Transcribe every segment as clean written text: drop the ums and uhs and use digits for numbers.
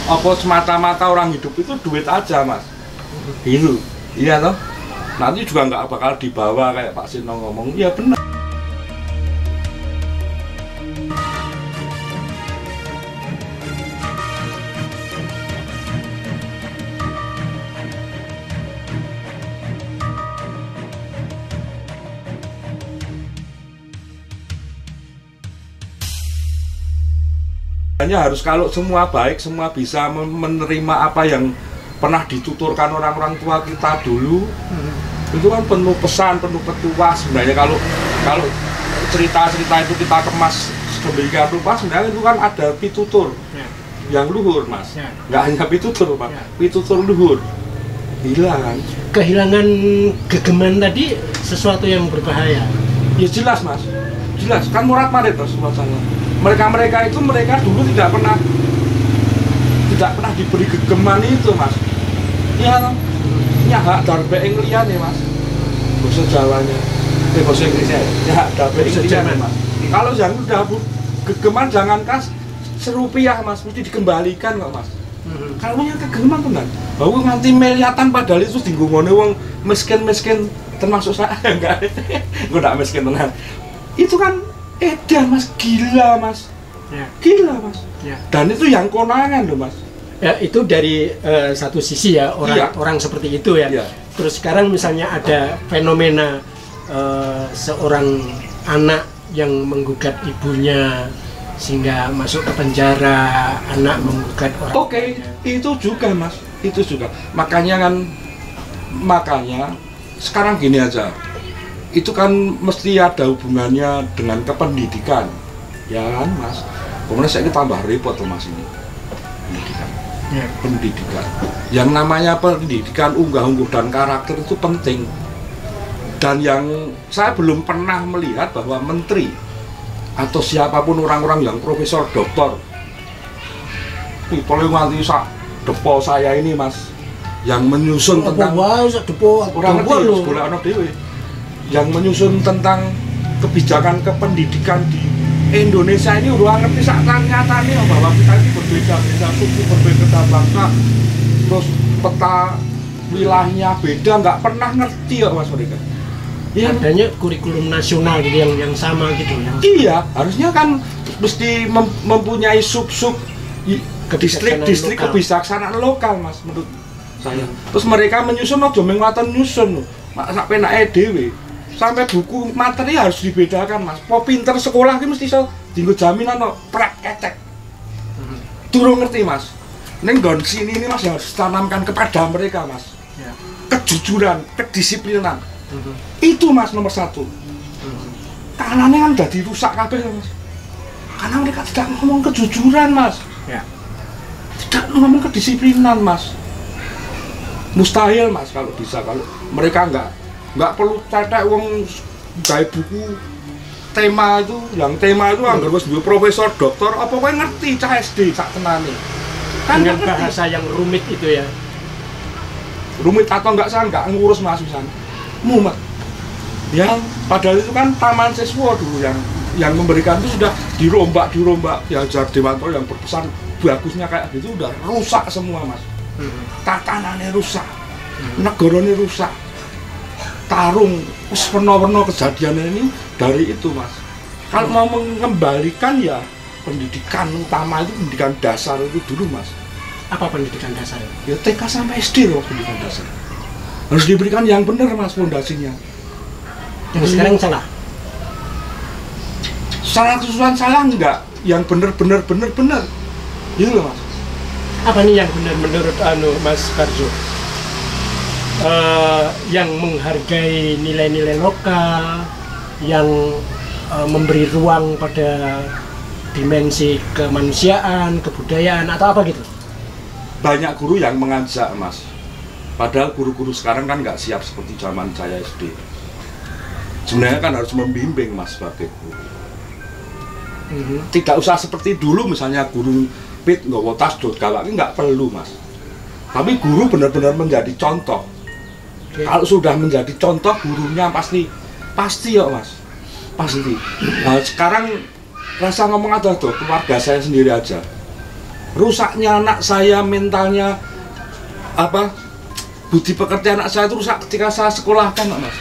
Apa semata-mata orang hidup itu duit aja mas, gitu, iya toh. Nanti juga nggak bakal dibawa kayak Pak Sino ngomong, iya benar. Hanya harus kalau semua baik, semua bisa menerima apa yang pernah dituturkan orang-orang tua kita dulu, itu kan penuh pesan, penuh petua sebenarnya. Kalau cerita-cerita itu kita kemas sedemikian rupa, sebenarnya itu kan ada pitutur yang luhur mas, nggak hanya pitutur mas, pitutur luhur. Hilang. Kehilangan gegeman tadi sesuatu yang berbahaya. Ya jelas mas, jelas kan Murad Marit terus masalah. Mereka dulu tidak pernah diberi gegeman itu mas. Ya, hak darbe ing liyane mas. Bahasa Jawanya, bahasa Inggrisnya. Ya hak darbe ing liyane mas. Kalau yang udah gegeman jangan kas serupiah mas, mesti dikembalikan kok mas. Kalau yang kegeman tenan, bahwa nganti miliatan padahal itu dinggungone wong miskin termasuk saya enggak. Gue enggak miskin tenan. Itu kan edan mas, gila mas, gila mas, dan itu yang konangan loh mas. Ya itu dari satu sisi ya orang seperti itu ya. Terus sekarang misalnya ada fenomena seorang anak yang menggugat ibunya sehingga masuk ke penjara, anak menggugat orang. Oke, itu juga mas, itu juga. Makanya sekarang gini aja. Itu kan mesti ada hubungannya dengan kependidikan, ya kan mas? Kemudian saya tambah repot tuh mas ini, pendidikan, pendidikan. Yang namanya pendidikan unggah-ungguh dan karakter itu penting. Dan yang saya belum pernah melihat bahwa menteri atau siapapun orang-orang yang profesor, doktor, paling nganti depo saya ini mas, yang menyusun tentang orang ngerti sekolah anak dewe. Yang menyusun tentang kebijakan kependidikan di Indonesia ini udah ngerti saat nyatanya bahwa kita ini berbeda-beda suku, berbeda bangsa, terus peta wilayahnya beda, nggak pernah ngerti ya mas mereka. Ya, adanya kurikulum nasional gitu yang sama gitu ya. Iya, harusnya kan mesti mempunyai sub-sub distrik kebijaksanaan lokal mas menurut saya. Terus mereka menyusun aja mengwatan nyusun sak penake dhewe. Sampai buku materi harus dibedakan mas. Po pinter sekolah ini mesti dienggo jaminan no prak kecek. Durung ngerti mas. Neng gon sini ini mas harus tanamkan kepada mereka mas. Kejujuran, kedisiplinan. Itu mas nomor satu. Kanannya kan udah dirusak kabeh mas. Karena mereka tidak ngomong kejujuran mas. Tidak ngomong kedisiplinan mas. Mustahil mas kalau bisa, kalau mereka nggak perlu cetek wong gawe buku tema itu anggar wis duwe profesor doktor apa kowe ngerti cah SD sak tenane kan dengan bahasa yang rumit itu ya, rumit atau enggak saya nggak ngurus mas misalnya mumet yang padahal itu kan taman siswa dulu yang memberikan itu sudah dirombak diajar Dewanto yang berpesan bagusnya kayak gitu udah rusak semua mas. Tatanannya rusak, negaranya rusak, tarung, warna-warna kejadian ini dari itu mas. Kalau mau mengembalikan ya pendidikan utama itu pendidikan dasar itu dulu mas. Apa pendidikan dasar? Ya TK sampai SD loh pendidikan dasar. Harus diberikan yang benar mas fondasinya. Yang sekarang salah? Salah kesusahan salah enggak, yang benar. Iya loh mas. Apa nih yang benar menurut Mas Barjo? Yang menghargai nilai-nilai lokal, yang memberi ruang pada dimensi kemanusiaan, kebudayaan atau apa gitu? Banyak guru yang mengajak mas, padahal guru-guru sekarang kan nggak siap seperti zaman saya SD. Sebenarnya kan harus membimbing mas sebagai guru. Tidak usah seperti dulu misalnya guru pit nggak tas dot galak ini nggak perlu mas. Tapi guru benar-benar menjadi contoh. Kalau sudah menjadi contoh gurunya pasti ya mas, pasti. Nah sekarang rasa ngomong ada tuh keluarga saya sendiri aja. rusaknya anak saya, mentalnya apa, budi pekerti anak saya itu rusak ketika saya sekolahkan, Mas.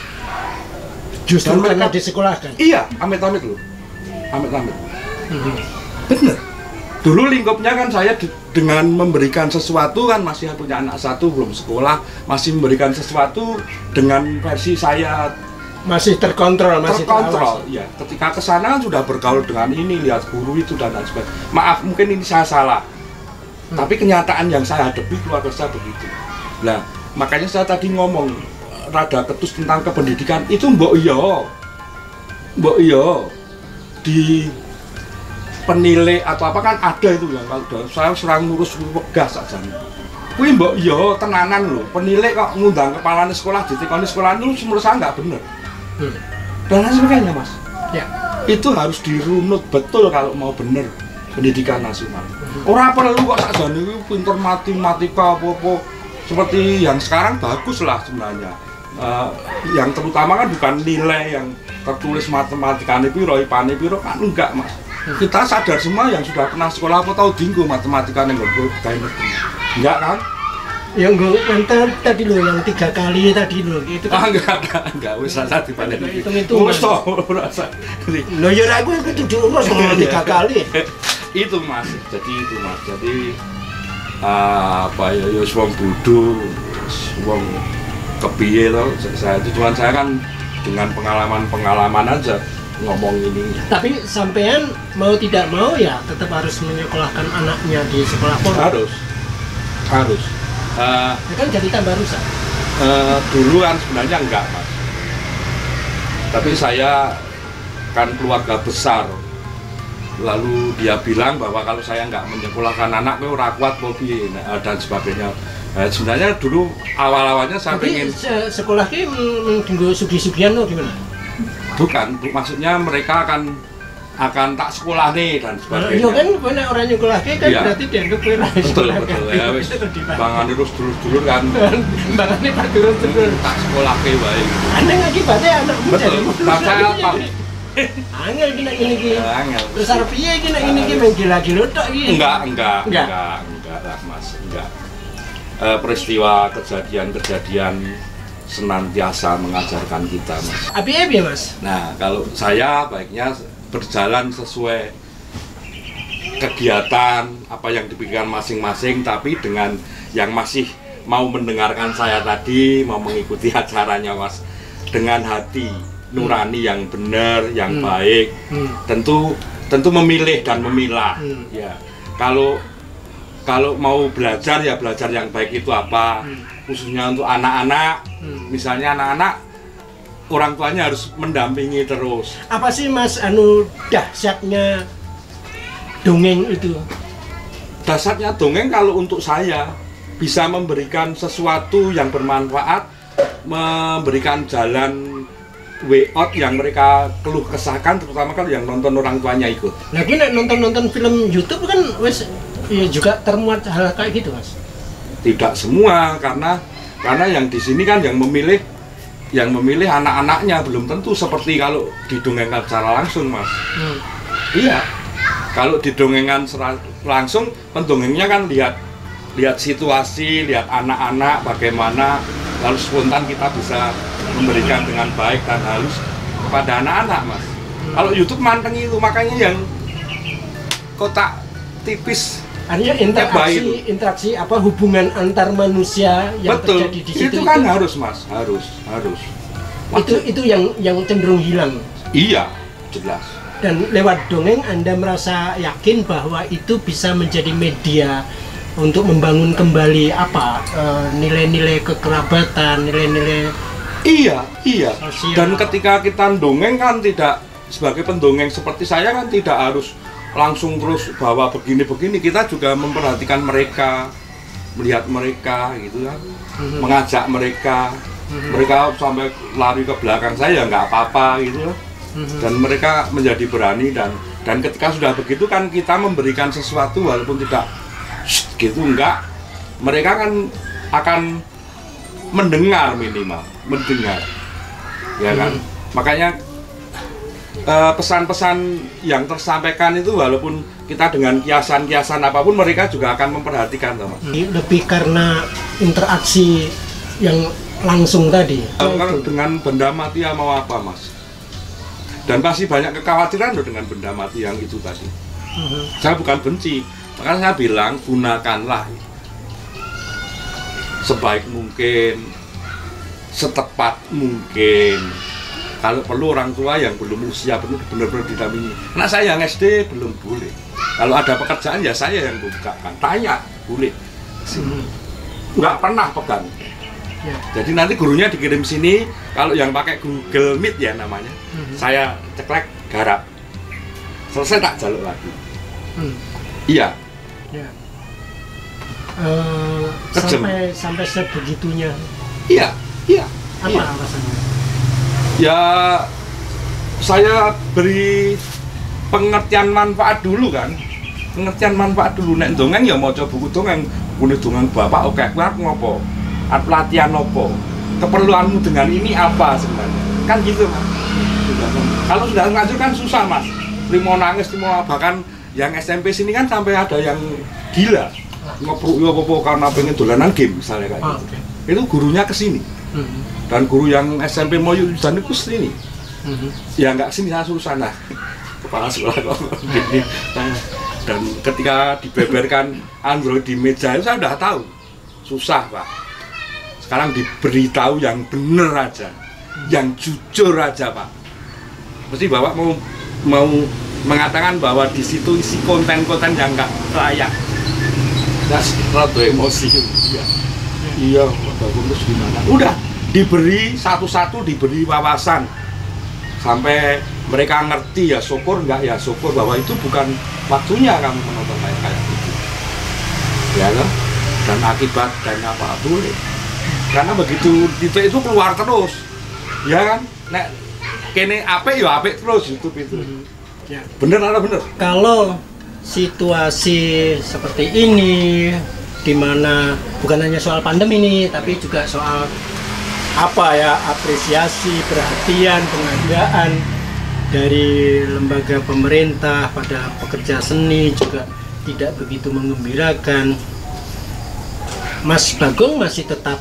Justru mereka disekolahkan? Iya, amit-amit loh, amit-amit. Bener. Dulu lingkupnya kan saya dengan memberikan sesuatu, kan masih punya anak satu belum sekolah, masih memberikan sesuatu dengan versi saya masih terkontrol, ya. Ketika kesana kan sudah bergaul dengan ini, lihat guru itu dan lain sebagainya. Maaf, mungkin ini saya salah, tapi kenyataan yang saya hadapi keluarga saya begitu. Nah, makanya saya tadi ngomong rada ketus tentang kependidikan itu mbok iya di penilai atau apa kan ada itu ya. Kalau saya serang ngurus wegas saja. Kuwi mbok iya tenanan lho. Penilai kok ngundang kepala sekolah ditekoni sekolah itu menurut saya nggak bener. Dan lain sebagainya, Mas. Ya. Itu harus dirunut betul kalau mau bener pendidikan nasional. Ora perlu kok sakjane kuwi pinter matematika apa-apa. Seperti yang sekarang bagus lah sebenarnya. Yang terutama kan bukan nilai yang tertulis matematikane piro, IPA-ne piro kan enggak, Mas. Kita sadar semua yang sudah pernah sekolah apa tahu dinggo matematika ning nggo kae ngerti. Enggak kan? Yang nggo mantan tadi loh yang 3 kali tadi loh itu kan. Enggak wis saya dibanding itu. Wis to ora usah. Lho ya aku kudu diurus 3 kali. Itu Mas. Jadi itu Mas. Jadi apa ya wong bodho, wong kepiye to. Saya itu cuman saya kan dengan pengalaman aja ngomong ini. Tapi sampean mau tidak mau ya tetap harus menyekolahkan anaknya di sekolah pondok. Harus. Ya kan jadi tambah rusak. Dulu kan sebenarnya enggak, Mas. Tapi saya kan keluarga besar. Lalu dia bilang bahwa kalau saya enggak menyekolahkan anaknya ora kuat piye dan sebagainya. Sebenarnya dulu awal-awalnya saya pengen sekolah ki menggo sugi-sugian lo gimana? Bukan, maksudnya mereka akan tak sekolah nih dan sebagainya. Iya kan, bener orang nyekolah kan iya. Berarti dianggap kira. Betul ya, wis. Bangan terus dulur kan. Bangane pak dulur. Tak sekolah ke wae. Aneh akibatnya anakmu jadi. Saya apa? Angel kena ini ki. Angel. Terus arep piye kena ini ki main gila-gila tok iki. Enggak lah, Mas. Enggak. Peristiwa kejadian senantiasa mengajarkan kita, Mas. Apa ya, Mas? Nah, kalau saya baiknya berjalan sesuai kegiatan apa yang dipikirkan masing-masing, tapi dengan yang masih mau mendengarkan saya tadi, mau mengikuti acaranya, Mas, dengan hati nurani yang benar, yang baik, tentu memilih dan memilah. Ya, kalau mau belajar ya belajar yang baik itu apa, khususnya untuk anak-anak. Misalnya anak-anak orang tuanya harus mendampingi terus. Apa sih Mas dahsyatnya dongeng itu? Dahsyatnya dongeng kalau untuk saya bisa memberikan sesuatu yang bermanfaat, memberikan jalan way out yang mereka keluh kesahkan, terutama kalau yang nonton orang tuanya ikut. Lagi nonton film YouTube kan wes ya juga termuat hal kayak gitu, Mas. Tidak semua, karena yang di sini kan yang memilih anak-anaknya, belum tentu seperti kalau didongengkan secara langsung, Mas. Iya, kalau didongengkan langsung, pendongengnya kan lihat situasi, lihat anak-anak bagaimana, lalu spontan kita bisa memberikan dengan baik dan halus kepada anak-anak, Mas. Kalau YouTube manteng itu, makanya yang kotak tipis. Artinya interaksi apa hubungan antar manusia yang betul, terjadi di situ itu kan harus, Mas, harus. Itu yang cenderung hilang. Iya, jelas. Dan lewat dongeng Anda merasa yakin bahwa itu bisa menjadi media untuk membangun kembali nilai-nilai kekerabatan, nilai-nilai. Iya. Sosial. Dan ketika kita dongeng kan tidak, sebagai pendongeng seperti saya kan tidak harus langsung terus bahwa begini-begini, kita juga memperhatikan mereka, melihat mereka gitu kan, mengajak mereka sampai lari ke belakang saya nggak apa-apa gitu, dan mereka menjadi berani dan ketika sudah begitu kan kita memberikan sesuatu walaupun tidak gitu, enggak, mereka kan akan mendengar, minimal mendengar, ya kan. Makanya pesan-pesan yang tersampaikan itu walaupun kita dengan kiasan-kiasan apapun mereka juga akan memperhatikan, Mas. Lebih karena interaksi yang langsung tadi. Kalau dengan benda mati ya mau apa, Mas? Dan pasti banyak kekhawatiran loh dengan benda mati yang itu tadi. Saya bukan benci, makanya saya bilang gunakanlah sebaik mungkin, setepat mungkin. Kalau perlu orang tua yang belum usia benar-benar didampingi. Anak saya yang SD belum boleh. Kalau ada pekerjaan ya saya yang bukakan. Tanya, boleh. Nggak pernah pegang. Ya. Jadi nanti gurunya dikirim sini. Kalau yang pakai Google Meet ya namanya, saya ceklek, garap. Selesai tak jaluk lagi. Iya. Ya. Kejem. Sampai sebegitunya. Iya, iya. Apa iya. alasannya? Ya, saya beri pengertian manfaat dulu kan. Pengertian manfaat dulu. Nek dongeng ya mau coba buku dongeng. Buku dongeng bapak, oke, aku ngopo? Latihan opo? Keperluanmu dengan ini apa sebenarnya? Kan gitu, Mas. Kalau sudah lanjut kan susah, Mas. Mau nangis, mau bahkan yang SMP sini kan sampai ada yang gila. Ngepruk ya apa karena pengen dolanan game misalnya kayak gitu. Okay. Itu gurunya kesini. Dan guru yang SMP mau yudan itu kesini. Ya nggak kesini, saya suruh sana. Kepala sekolah kok gini. Dan ketika dibeberkan Android di meja itu saya udah tahu. Susah, Pak. Sekarang diberitahu yang bener aja. Yang jujur aja, Pak. Mesti Bapak mau mengatakan bahwa di situ isi konten-konten yang nggak layak. Ya, rada emosi. Iya, bagus gimana? Udah diberi satu-satu, diberi wawasan sampai mereka ngerti ya syukur, enggak ya syukur bahwa itu bukan waktunya kamu menonton kayak gitu. Ya kan? Dan akibat dan apa boleh. Karena begitu titik itu keluar terus. Ya kan? Nek kene apik ya apik terus YouTube itu. Ya. Bener atau bener? Kalau situasi seperti ini, di mana bukan hanya soal pandemi ini, tapi juga soal apresiasi, perhatian, penghargaan dari lembaga pemerintah pada pekerja seni juga tidak begitu menggembirakan. Mas Bagong masih tetap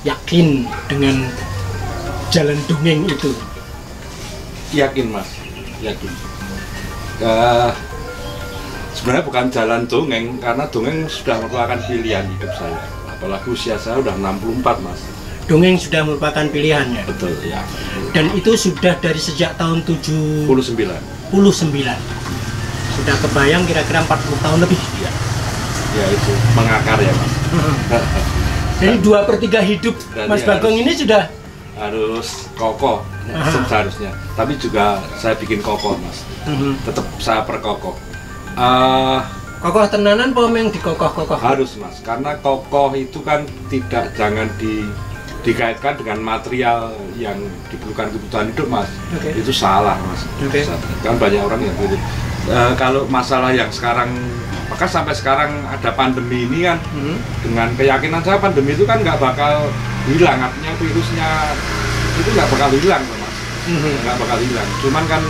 yakin dengan jalan dongeng itu? Yakin, Mas, yakin. Sebenarnya bukan jalan dongeng, karena dongeng sudah merupakan pilihan hidup saya. Apalagi usia saya udah 64, Mas. Dongeng sudah merupakan pilihannya? Betul, ya. Dan itu sudah dari sejak tahun 79. Sudah kebayang kira-kira 40 tahun lebih? Ya, ya itu, mengakar ya, Mas. Jadi 2/3 hidup Mas Bagong ini sudah harus kokoh seharusnya. Tapi juga saya bikin kokoh, Mas. Tetap saya perkokoh. Kokoh tenanan apa yang dikokoh-kokoh? Harus, Mas, karena kokoh itu kan jangan dikaitkan dengan material yang diperlukan kebutuhan hidup, Mas. Itu salah, Mas. Kan banyak orang yang begitu. Kalau masalah yang sekarang, maka sampai sekarang ada pandemi ini kan, dengan keyakinan saya pandemi itu kan nggak bakal hilang, artinya virusnya itu nggak bakal hilang, Mas. Nggak bakal hilang. Cuman kan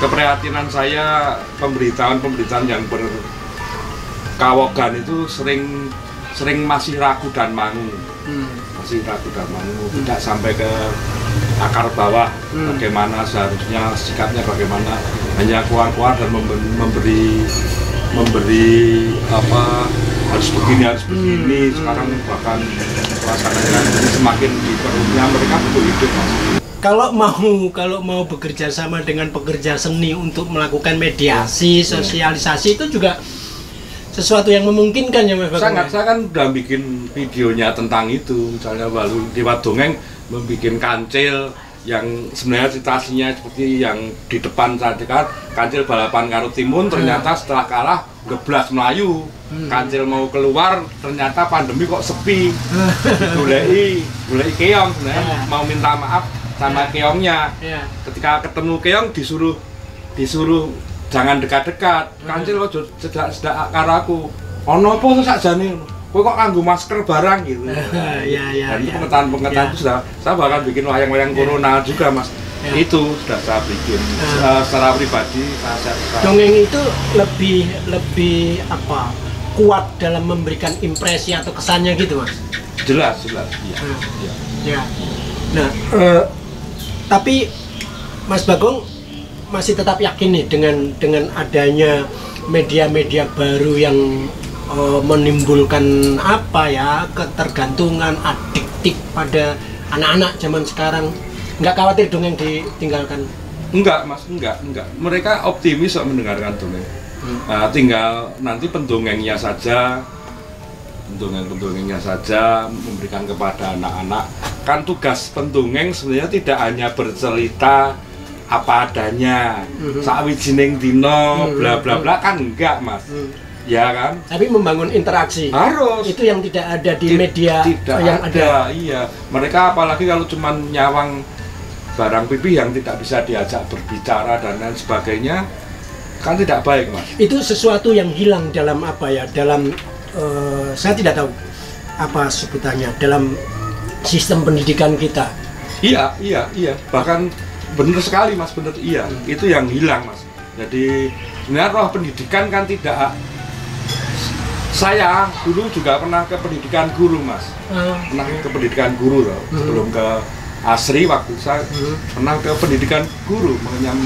keprihatinan saya pemberitaan yang berkawogan itu sering masih ragu dan mangu. Tidak sampai ke akar bawah bagaimana seharusnya sikapnya, bagaimana hanya keluar dan memberi apa harus begini sekarang bahkan pelaksanaannya semakin di perutnya mereka butuh hidup, Mas. Kalau mau bekerja sama dengan pekerja seni untuk melakukan mediasi, sosialisasi itu juga sesuatu yang memungkinkan ya, Mas Bagong? Sangat, saya kan udah bikin videonya tentang itu, misalnya baru Dewa Dongeng membuat kancil yang sebenarnya situasinya seperti yang di depan tadi kan, kancil balapan karo Timun, ternyata setelah kalah geblas Melayu, kancil mau keluar ternyata pandemi kok sepi, goleki keong sebenarnya mau minta maaf sama keongnya. Ketika ketemu keong disuruh jangan dekat-dekat. Kancil kok sedak karo aku. Ono apa to sakjane? Kowe kok nganggo masker barang gitu. Dan itu pengetahuan itu sudah saya bahkan bikin wayang-wayang corona juga, Mas. Ya. Itu sudah saya bikin secara pribadi. Dongeng itu lebih apa? Kuat dalam memberikan impresi atau kesannya gitu, Mas. Jelas, iya. Ya. Nah, tapi Mas Bagong masih tetap yakin nih dengan adanya media-media baru yang menimbulkan apa ya, ketergantungan, adiktif pada anak-anak zaman sekarang. Nggak khawatir dongeng ditinggalkan? Enggak, Mas, enggak. Mereka optimis kok mendengarkan dongeng. Tinggal nanti pendongengnya saja memberikan kepada anak-anak. Kan tugas pendongeng sebenarnya tidak hanya bercerita apa adanya, sawijining dino, bla bla bla, kan enggak, Mas. Ya kan? Tapi membangun interaksi. Harus. Itu yang tidak ada di media yang ada. Iya. Mereka apalagi kalau cuman nyawang barang pipih yang tidak bisa diajak berbicara dan lain sebagainya, kan tidak baik, Mas. Itu sesuatu yang hilang dalam apa ya? Dalam saya tidak tahu apa sebutannya dalam sistem pendidikan kita. Iya. Bahkan benar sekali, Mas, benar. Iya. Itu yang hilang, Mas. Jadi sebenarnya roh pendidikan kan tidak. Saya dulu juga pernah ke pendidikan guru, Mas. Pernah ke pendidikan guru loh. Sebelum ke Asri, waktu saya pernah ke pendidikan guru, mengenyam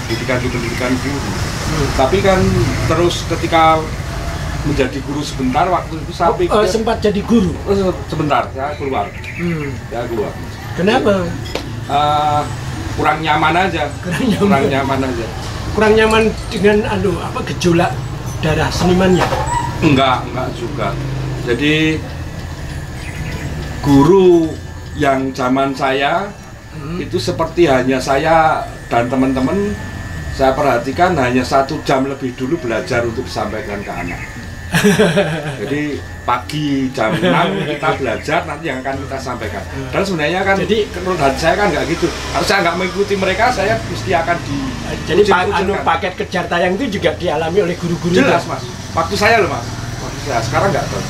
pendidikan guru. Tapi kan terus ketika menjadi guru sebentar, waktu itu saya pikir sempat jadi guru? Sebentar, saya keluar. Kenapa? Kurang nyaman aja. Kurang nyaman dengan gejolak darah senimannya? Enggak juga. Jadi guru yang zaman saya itu seperti hanya saya dan teman-teman, saya perhatikan hanya 1 jam lebih dulu belajar untuk disampaikan ke anak. Jadi pagi jam 6 kita belajar, nanti yang akan kita sampaikan. Dan sebenarnya kan jadi menurut saya kan nggak gitu. Kalau saya nggak mengikuti mereka, saya mesti akan jadi paket kejar tayang itu juga dialami oleh guru-guru. Jelas, Mas. Waktu saya loh, Mas. Waktu saya sekarang nggak tahu.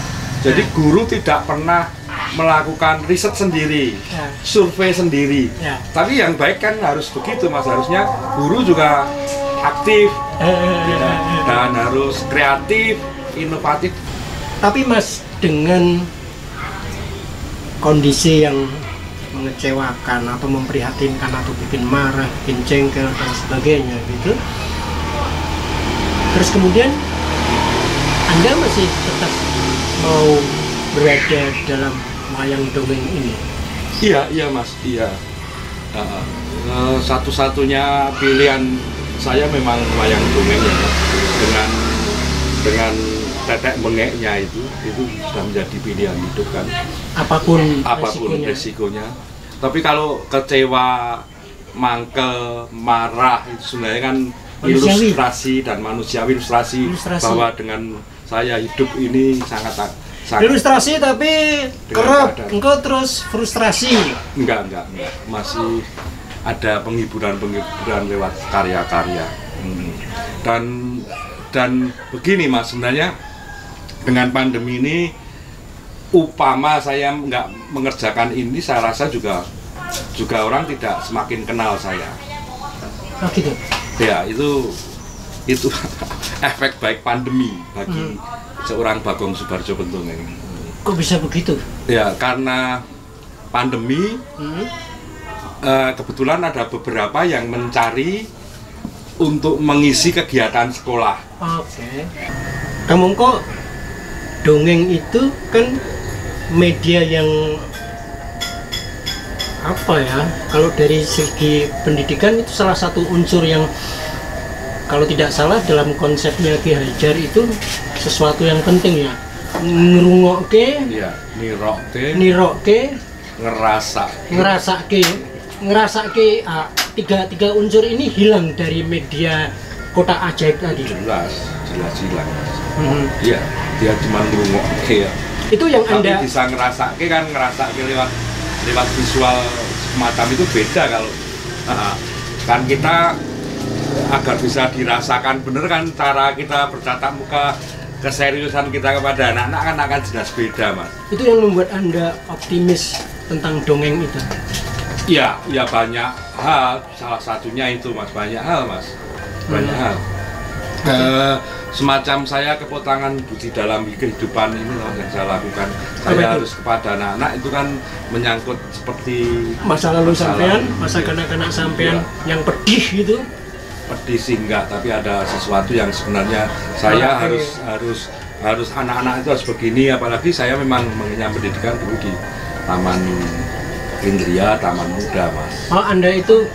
Jadi guru tidak pernah melakukan riset sendiri, survei sendiri. Tapi yang baik kan harus begitu, Mas. Harusnya guru juga aktif dan harus kreatif, inovatif. Tapi Mas, dengan kondisi yang mengecewakan atau memprihatinkan atau bikin marah, bikin jengkel dan sebagainya gitu, terus kemudian Anda masih tetap mau berada dalam wayang dongeng ini? Iya Mas, iya. Satu-satunya pilihan saya memang wayang dongeng ya, Mas. Dengan tetek bengeknya itu sudah menjadi pilihan hidup kan. Apapun resikonya. Tapi kalau kecewa, mangkel, marah itu sebenarnya kan ilustrasi dan manusiawi, ilustrasi bahwa dengan saya hidup ini sangat ilustrasi, tapi kerap engkau terus frustrasi. Enggak, masih ada penghiburan lewat karya-karya. Dan begini Mas, sebenarnya dengan pandemi ini, upama saya nggak mengerjakan ini, saya rasa juga orang tidak semakin kenal saya. Oh gitu? Ya, itu efek baik pandemi bagi seorang Bagong Soebardjo Bentongeng. Kok bisa begitu? Ya, karena pandemi, kebetulan ada beberapa yang mencari untuk mengisi kegiatan sekolah. Oke. Kamu kok dongeng itu kan media yang apa ya? Kalau dari segi pendidikan itu salah satu unsur yang kalau tidak salah dalam konsepnya Ki Hajar itu sesuatu yang penting ya. Ngrungokke, ya, nirokke, ngerasake. Tiga unsur ini hilang dari media Kotak Ajaib tadi. Jelas hilang. Iya, dia cuma ngrungokke ya. Itu yang tapi Anda bisa ngerasake lewat visual semacam itu beda kalau kan kita agar bisa dirasakan bener kan cara kita bertatap muka, keseriusan kita kepada anak-anak kan akan jelas beda Mas. Itu yang membuat Anda optimis tentang dongeng itu? Ya, ya banyak hal. Salah satunya itu Mas, banyak hal Mas, banyak hal. Semacam saya kepotangan budi dalam kehidupan ini loh yang saya lakukan. Saya harus kepada anak-anak itu kan menyangkut seperti masa lalu sampean, masa kanak-kanak sampean yang pedih gitu. Pedih sih enggak, tapi ada sesuatu yang sebenarnya saya harus anak-anak itu harus begini, apalagi saya memang mengenyam pendidikan dulu di Taman Indria, Taman Muda Mas. Oh, Anda itu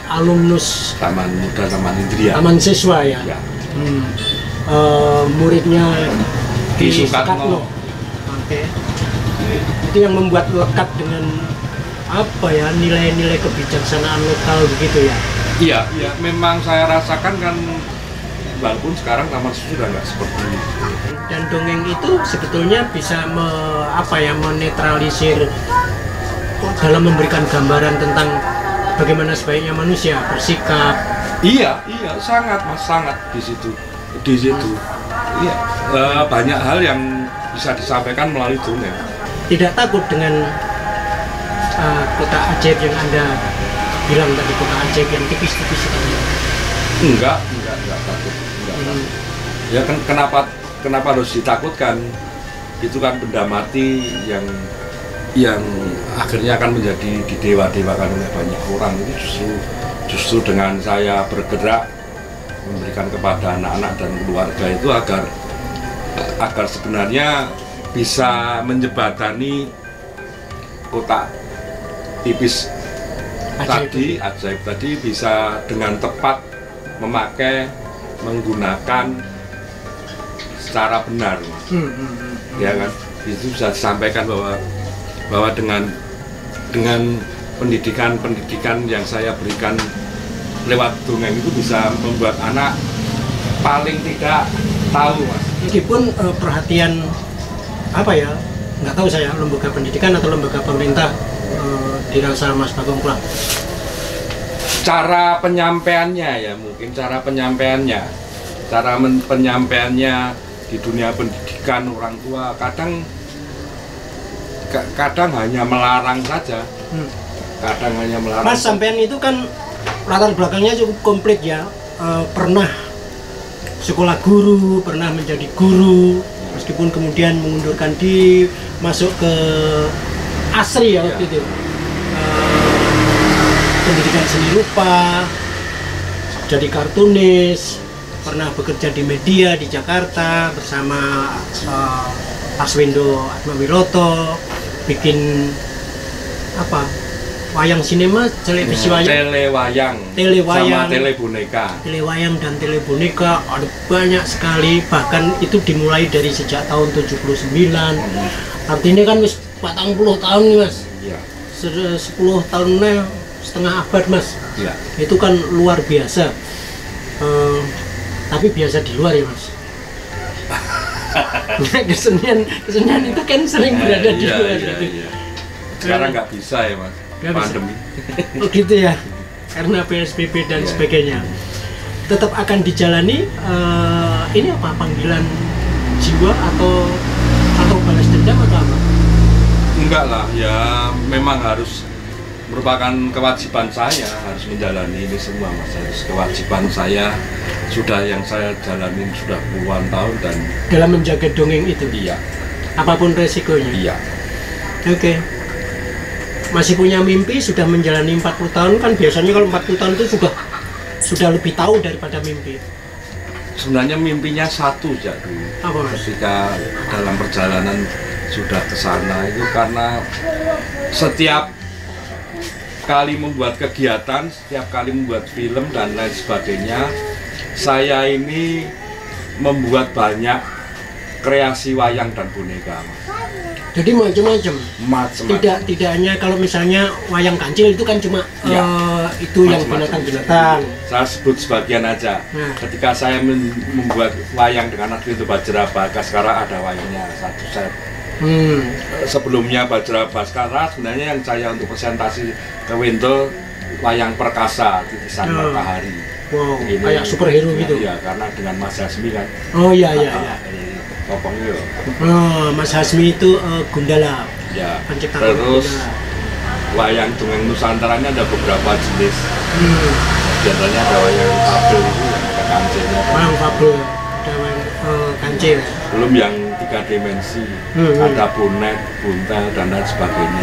alumnus Taman Muda, Taman Indria. Taman siswa ya? Ya. Muridnya Ki Soekarno. Oke. Itu yang membuat lekat dengan apa ya, nilai-nilai kebijaksanaan lokal begitu ya? Iya, iya. Memang saya rasakan kan, walaupun sekarang taman sudah nggak seperti itu. Dan dongeng itu sebetulnya bisa menetralisir dalam memberikan gambaran tentang bagaimana sebaiknya manusia bersikap. Iya, iya, sangat Mas, sangat di situ. Iya, banyak hal yang bisa disampaikan melalui dongeng. Tidak takut dengan kota ajaib yang Anda bilang tadi, kota ajaib yang tipis-tipis itu? Enggak takut. Ya kan kenapa harus ditakutkan? Itu kan benda mati yang akhirnya akan menjadi didewa-dewakan oleh banyak orang. Itu justru dengan saya bergerak memberikan kepada anak-anak dan keluarga itu agar sebenarnya bisa menjembatani kotak tipis ajaib tadi bisa dengan tepat menggunakan secara benar, ya kan? Itu bisa disampaikan bahwa dengan pendidikan yang saya berikan lewat dongeng itu bisa membuat anak paling tidak tahu Mas. Meskipun perhatian nggak tahu saya, lembaga pendidikan atau lembaga pemerintah dirasa Mas Bagong kurang. Cara penyampaiannya ya, mungkin cara penyampaiannya di dunia pendidikan orang tua kadang hanya melarang saja. Kadang hanya melarang. Mas, sampean itu kan latar belakangnya cukup komplit ya. Pernah sekolah guru, pernah menjadi guru, meskipun kemudian mengundurkan diri, masuk ke ASRI ya waktu itu. Pendidikan seni rupa, jadi kartunis, pernah bekerja di media di Jakarta bersama Arswendo Atmawiloto, bikin wayang sinema, televisi wayang, telewayang, sama telewayang dan teleboneka, ada banyak sekali, bahkan itu dimulai dari sejak tahun 79. Artinya kan wis 40 tahun nih Mas. Iya. 10 tahunnya setengah abad Mas. Iya. Itu kan luar biasa. Tapi biasa di luar ya Mas. kesenian itu kan sering berada di luar gitu. Iya. Sekarang nggak bisa ya Mas. Pandemi. Oh gitu ya, karena PSBB dan sebagainya. Tetap akan dijalani ini panggilan jiwa atau balas dendam atau apa? Enggak lah, ya memang harus merupakan kewajiban saya harus menjalani ini semua Mas. Harus kewajiban saya yang saya jalanin sudah puluhan tahun dan dalam menjaga dongeng itu. Iya. Apapun resikonya. Iya. Oke. Masih punya mimpi, sudah menjalani 40 tahun kan biasanya kalau 40 tahun itu sudah lebih tahu daripada mimpi. Sebenarnya mimpinya satu aja dulu. Apa Mas? Ketika dalam perjalanan sudah ke sana itu karena setiap kali membuat kegiatan, setiap kali membuat film dan lain sebagainya, saya ini membuat banyak kreasi wayang dan boneka. Jadi macam-macam. Tidak hanya kalau misalnya wayang kancil itu kan cuma itu yang binatang-binatang. Saya sebut sebagian aja. Nah. Ketika saya membuat wayang dengan Adwinto Bajra Bhaskara, ada wayangnya satu set. Sebelumnya Bajra Bhaskara sebenarnya yang saya untuk presentasi ke Winto wayang perkasa titisan matahari. Wow, kayak superhero gitu. Iya, karena dengan Mas Hasmi kan. Oh iya. Topongnya. Mas Hasmi itu Gundala. Ya. Terus wayang dongeng Nusantaranya ada beberapa jenis. Biasanya ada wayang fabel itu yang ada kancilnya. Wayang fabel, ada wayang kancil. Belum yang 3 dimensi, ada bonek, buntel dan lain sebagainya.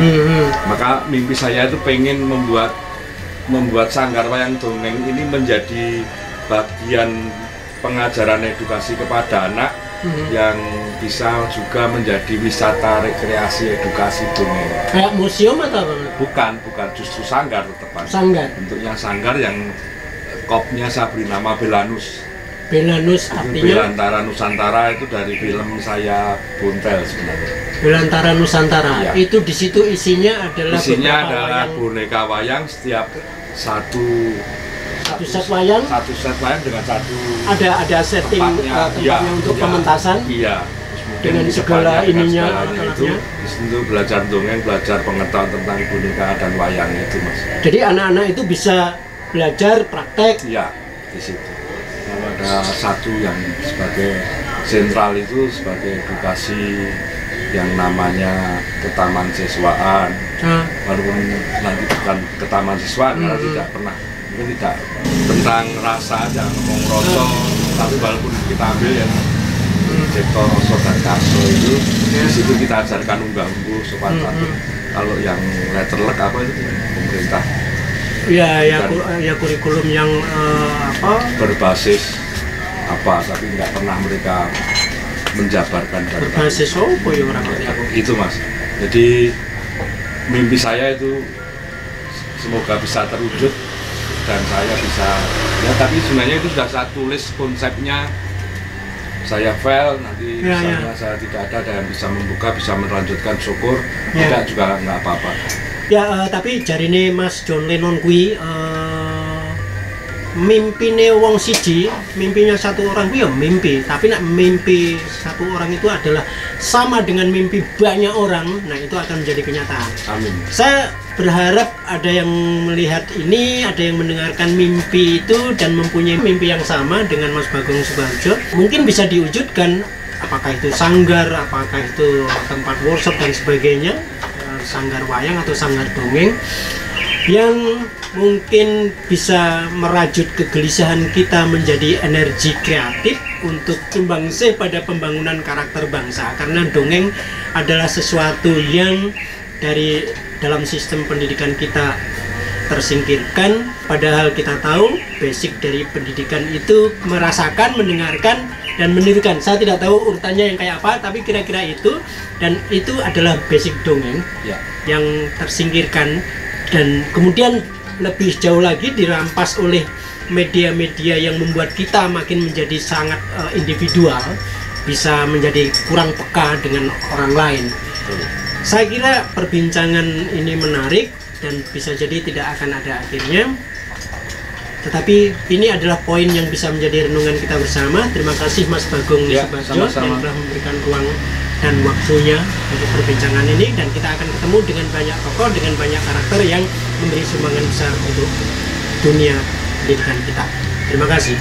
Maka mimpi saya itu pengen membuat sanggar wayang dongeng ini menjadi bagian pengajaran edukasi kepada anak yang bisa juga menjadi wisata rekreasi edukasi dongeng. Kayak museum atau apa? Bukan justru sanggar tepat. Sanggar. Bentuknya sanggar yang kopnya saya beri nama Belanus. Belanus artinya? Belantara Nusantara itu dari film saya Buntel sebenarnya. Belantara Nusantara. Ya. Itu di situ isinya adalah wayang. Boneka wayang setiap satu set wayang dengan satu ada setting tempatnya untuk pementasan. Iya. Dengan segala ininya itu itu belajar dongeng, belajar pengetahuan tentang boneka dan wayang itu, Mas. Jadi anak-anak itu bisa belajar praktek. Iya, di situ. Kalau ada satu yang sebagai sentral itu sebagai edukasi yang namanya ketaman siswaan. Walaupun nanti bukan ketaman siswaan karena tidak pernah, mungkin tidak tentang rasa aja ngomong rasa, tapi walaupun kita ambil yang sektor rasa dan kaso itu di situ kita ajarkan unggah-ungguh sopan santun. Kalau yang letterlek apa itu pemerintah ya kurikulum yang berbasis apa, tapi nggak pernah mereka menjabarkan berbasis apa ya orang itu, Mas. Jadi mimpi saya itu semoga bisa terwujud dan saya bisa ya, tapi sebenarnya itu sudah saya tulis konsepnya, saya file nanti misalnya saya tidak ada yang bisa membuka, bisa melanjutkan, syukur tidak juga nggak apa-apa. Ya, tapi jarine Mas John Lennon kuwi mimpine wong siji, mimpinya satu orang kuwi ya mimpi, tapi nek mimpi satu orang itu adalah sama dengan mimpi banyak orang, nah itu akan menjadi kenyataan. Amin. Saya berharap ada yang melihat ini, ada yang mendengarkan mimpi itu dan mempunyai mimpi yang sama dengan Mas Bagong Subarjo. Mungkin bisa diwujudkan, apakah itu sanggar, apakah itu tempat workshop dan sebagainya, sanggar wayang atau sanggar dongeng yang mungkin bisa merajut kegelisahan kita menjadi energi kreatif untuk sumbangsih pada pembangunan karakter bangsa, karena dongeng adalah sesuatu yang dari dalam sistem pendidikan kita tersingkirkan, padahal kita tahu basic dari pendidikan itu merasakan, mendengarkan, dan menirukan. Saya tidak tahu urutannya yang kayak apa, tapi kira-kira itu, dan itu adalah basic dongeng yang tersingkirkan dan kemudian lebih jauh lagi dirampas oleh media-media yang membuat kita makin menjadi sangat individual, bisa menjadi kurang peka dengan orang lain. Saya kira perbincangan ini menarik dan bisa jadi tidak akan ada akhirnya, tetapi ini adalah poin yang bisa menjadi renungan kita bersama. Terima kasih Mas Bagong Subarjo yang telah memberikan ruang dan waktunya untuk perbincangan ini, dan kita akan ketemu dengan banyak tokoh, dengan banyak karakter yang memberi sumbangan besar untuk dunia pendidikan kita. Terima kasih.